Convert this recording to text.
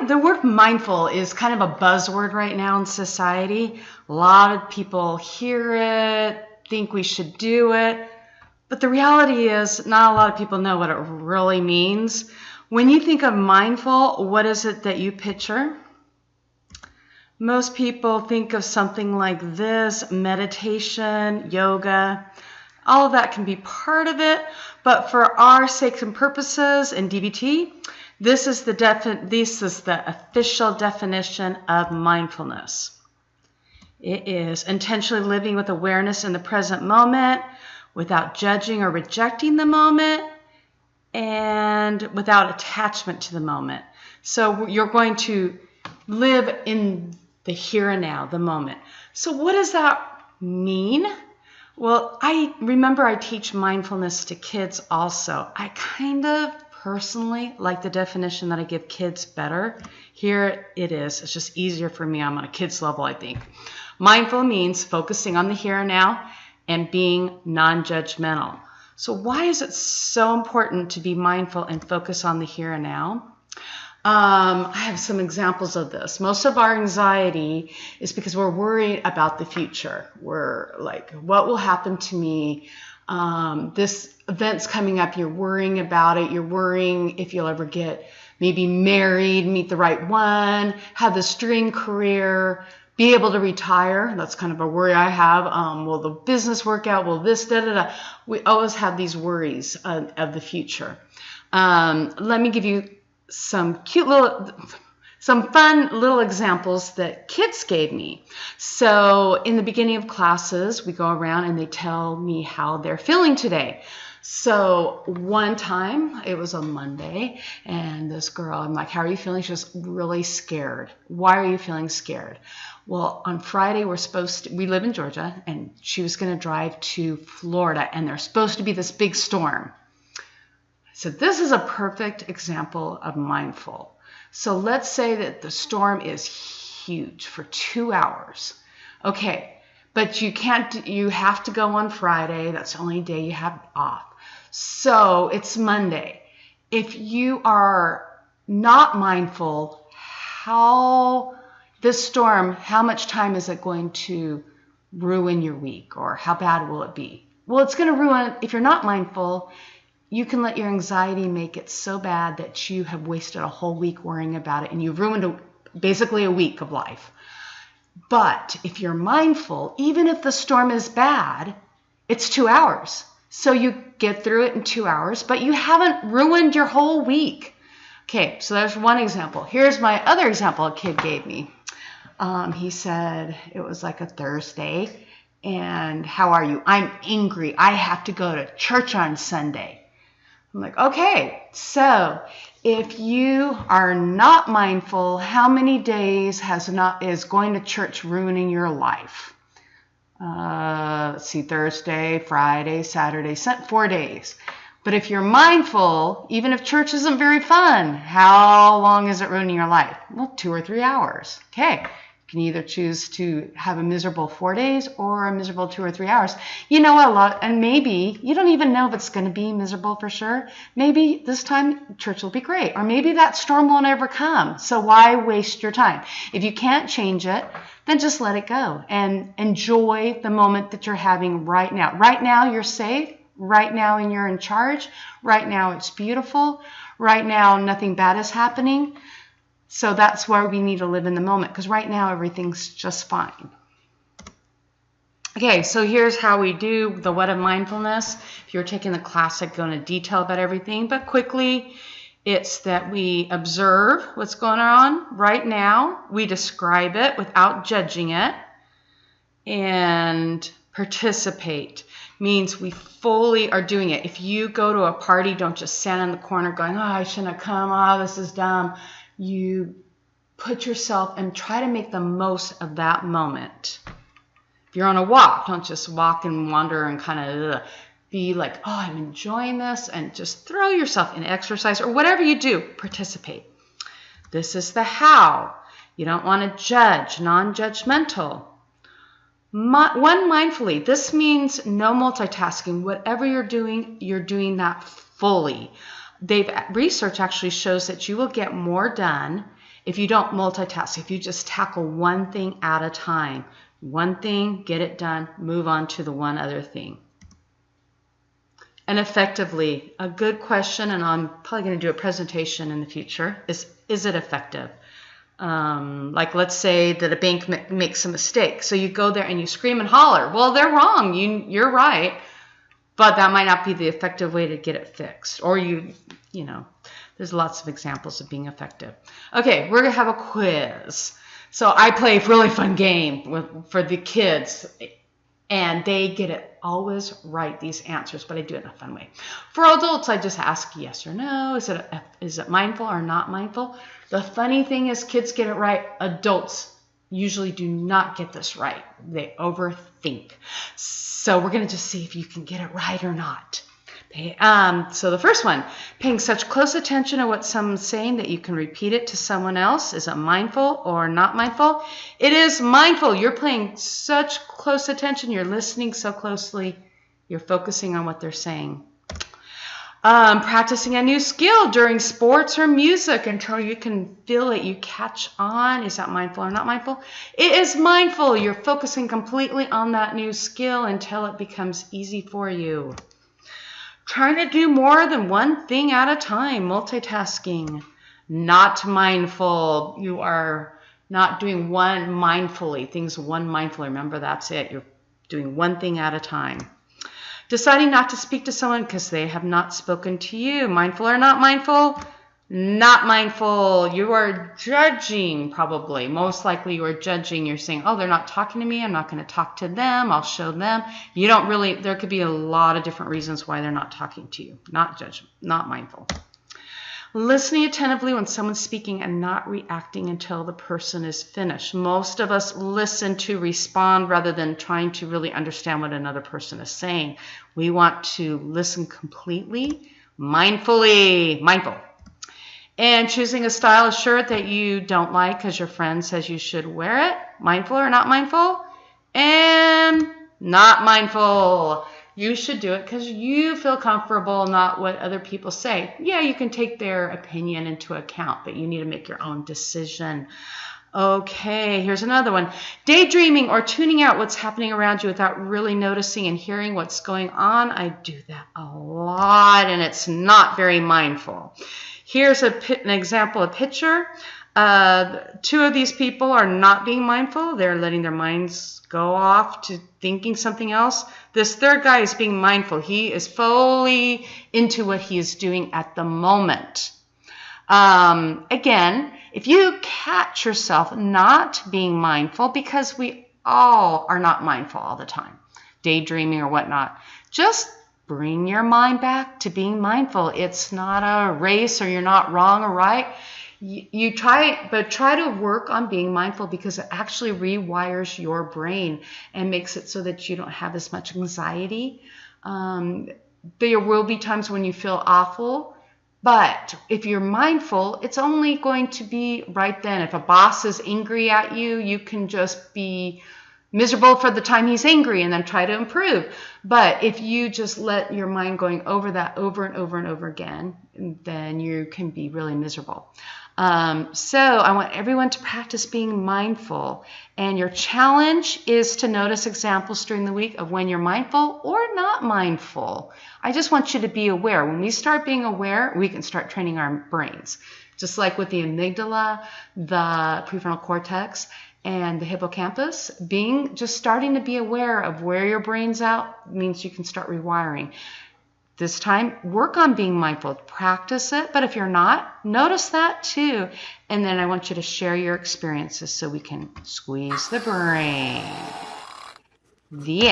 The word mindful is kind of a buzzword right now in society. A lot of people hear it, think we should do it, but the reality is not a lot of people know what it really means. When you think of mindful, what is it that you picture? Most people think of something like this: meditation, yoga. All of that can be part of it, but for our sake and purposes in DBT, this is the official definition of mindfulness. It is intentionally living with awareness in the present moment, without judging or rejecting the moment, and without attachment to the moment. So you're going to live in the here and now, the moment. So what does that mean? Well, I remember I teach mindfulness to kids also. I kind of personally like the definition that I give kids better. Here it is. It's just easier for me. I'm on a kid's level, I think. Mindful means focusing on the here and now and being non-judgmental. So why is it so important to be mindful and focus on the here and now? I have some examples of this. Most of our anxiety is because we're worried about the future. We're like, what will happen to me? This event's coming up. You're worrying about it. You're worrying if you'll ever get maybe married, meet the right one, have this dream career, be able to retire. That's kind of a worry I have. Will the business work out? Will this, da-da-da. We always have these worries of the future. Let me give you some fun little examples that kids gave me. So in the beginning of classes, we go around and they tell me how they're feeling today. So one time, it was a Monday, and this girl, I'm like, how are you feeling? She was really scared. Why are you feeling scared? Well, on Friday, we live in Georgia, and she was going to drive to Florida, and there's supposed to be this big storm. So this is a perfect example of mindful. So let's say that the storm is huge for 2 hours. Okay, but you have to go on Friday. That's the only day you have off. So it's Monday. If you are not mindful, how much time is it going to ruin your week, or how bad will it be? Well, it's going to ruin, if you're not mindful, you can let your anxiety make it so bad that you have wasted a whole week worrying about it, and you've ruined basically a week of life. But if you're mindful, even if the storm is bad, it's 2 hours. So you get through it in 2 hours, but you haven't ruined your whole week. Okay, so there's one example. Here's my other example a kid gave me. He said it was like a Thursday, and how are you? I'm angry. I have to go to church on Sunday. I'm like, okay, so if you are not mindful, how many days is going to church ruining your life? Let's see, Thursday, Friday, Saturday, 4 days. But if you're mindful, even if church isn't very fun, how long is it ruining your life? Well, 2 or 3 hours. Okay. You can either choose to have a miserable 4 days or a miserable 2 or 3 hours. You know and maybe you don't even know if it's going to be miserable for sure. Maybe this time church will be great, or maybe that storm won't ever come. So why waste your time? If you can't change it, then just let it go and enjoy the moment that you're having right now. Right now you're safe. Right now you're in charge. Right now it's beautiful. Right now nothing bad is happening. So that's why we need to live in the moment, because right now everything's just fine. Okay, so here's how we do the what of mindfulness. If you're taking the class, I go into detail about everything, but quickly, it's that we observe what's going on right now. We describe it without judging it, and participate means we fully are doing it. If you go to a party, don't just stand in the corner going, oh, I shouldn't have come. Oh, this is dumb. You put yourself and try to make the most of that moment. If you're on a walk, don't just walk and wander and kind of be like, oh, I'm enjoying this, and just throw yourself in exercise or whatever you do, participate. This is the how. You don't want to judge, non-judgmental. One, mindfully. This means no multitasking. Whatever you're doing that fully. Research actually shows that you will get more done if you don't multitask, if you just tackle one thing at a time, one thing, get it done, move on to the one other thing. And effectively, a good question, and I'm probably going to do a presentation in the future, is it effective? Like let's say that a bank makes a mistake. So you go there and you scream and holler. Well, they're wrong. You're right. But that might not be the effective way to get it fixed. Or you know, there's lots of examples of being effective. Okay, we're going to have a quiz. So I play a really fun game for the kids. And they get it always right, these answers, but I do it in a fun way. For adults, I just ask yes or no. Is it mindful or not mindful? The funny thing is kids get it right. Adults usually do not get this right. They overthink. So we're going to just see if you can get it right or not. So the first one, paying such close attention to what someone's saying that you can repeat it to someone else. Is it mindful or not mindful? It is mindful. You're paying such close attention. You're listening so closely. You're focusing on what they're saying. Practicing a new skill during sports or music until you can feel it. You catch on. Is that mindful or not mindful? It is mindful. You're focusing completely on that new skill until it becomes easy for you. Trying to do more than one thing at a time, multitasking, not mindful. You are not doing one mindfully, things one mindfully. Remember, that's it. You're doing one thing at a time. Deciding not to speak to someone because they have not spoken to you. Mindful or not mindful? Not mindful. You are judging, probably. Most likely you are judging. You're saying, oh, they're not talking to me. I'm not going to talk to them. I'll show them. You don't really, there could be a lot of different reasons why they're not talking to you. Not judgment, not mindful. Listening attentively when someone's speaking and not reacting until the person is finished. Most of us listen to respond rather than trying to really understand what another person is saying. We want to listen completely, mindfully, mindful. And choosing a stylish shirt that you don't like because your friend says you should wear it. Mindful or not mindful? And not mindful. You should do it because you feel comfortable, not what other people say. Yeah, you can take their opinion into account, but you need to make your own decision. Okay, here's another one. Daydreaming or tuning out what's happening around you without really noticing and hearing what's going on. I do that a lot, and it's not very mindful. Here's an example, a picture. Two of these people are not being mindful. They're letting their minds go off to thinking something else. This third guy is being mindful. He is fully into what he is doing at the moment. Again, if you catch yourself not being mindful, because we all are not mindful all the time, daydreaming or whatnot, just bring your mind back to being mindful. It's not a race, or you're not wrong or right. You try to work on being mindful, because it actually rewires your brain and makes it so that you don't have as much anxiety. There will be times when you feel awful, but if you're mindful, it's only going to be right then. If a boss is angry at you, you can just be miserable for the time he's angry and then try to improve. But if you just let your mind going over that over and over and over again, then you can be really miserable. So I want everyone to practice being mindful. And your challenge is to notice examples during the week of when you're mindful or not mindful. I just want you to be aware. When we start being aware, we can start training our brains. Just like with the amygdala, the prefrontal cortex, and the hippocampus, starting to be aware of where your brain's at means you can start rewiring. This time, work on being mindful. Practice it, but if you're not, notice that too. And then I want you to share your experiences so we can squeeze the brain. The end.